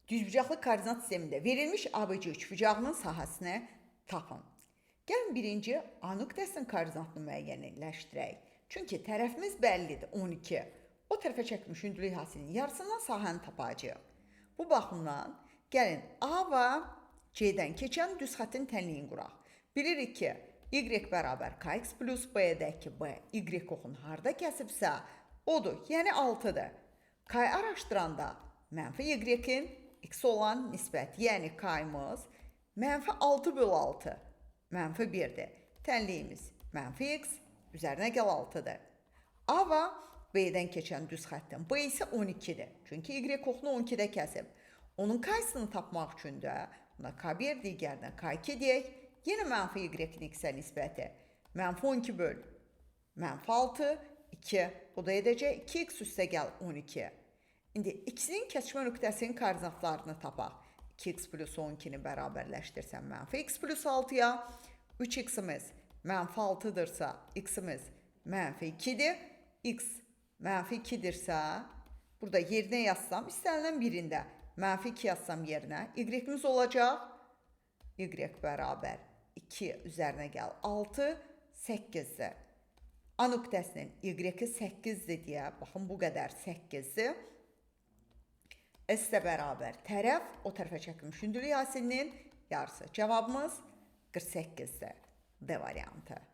Düzbucaqlı koordinat sistemində verilmiş ABC üçbucağının sahəsini tapın. Gəlin birinci A nöqtəsinin koordinatını müəyyənləşdirək. Çünki tərəfimiz bəllidir, 12. O tərəfə çəkilmiş hündürlük hasilinin yarısından sahəni tapacağıq. Bu baxımdan gəlin A və C-dən keçən düz xəttin tənliyini quraq. Bilirik ki, Y bərabər KX plus B-dəki B, Y oxun harda kəsibsə, odur, yəni 6-dır. K araşdıranda mənfi Y-in X olan nisbət, yəni K-mız mənfi 6 bölü 6, mənfi 1-dir. Tənliyimiz mənfi X, üzərinə gəl 6-dır. A və B-dən keçən düz xəttin, B isə 12-dir. Çünki Y oxunu 12-də kəsib. Onun K-sını tapmaq üçün də buna K1 digərinə K2 deyək, yenə mənfi Y-in X-ə nisbəti. Mənfi 12 böl, mənfi 6, 2, bu da edəcək 2X üstə gəl 12. İndi X-nin kəsişmə nöqtəsinin koordinatlarını tapaq. 2X plus 12-ni bərabərləşdirsən mənfi X plus 6-ya, 3X-imiz mənfi 6-dırsa, X-imiz mənfi 2-dir, X mənfi 2-dirsə, burada yerinə yazsam, istənilən birində mənfi 2 yazsam yerinə, Y-imiz olacaq, Y bərabər 2 üzərinə gəl 6, 8-dir. A nöqtəsinin Y-i 8-dir deyə, baxın bu qədər 8-dir. S-də bərabər tərəf, o tərəfə çəkilmiş hündürlük hasilinin yarısı. Cavabımız 48-dir. D variantı.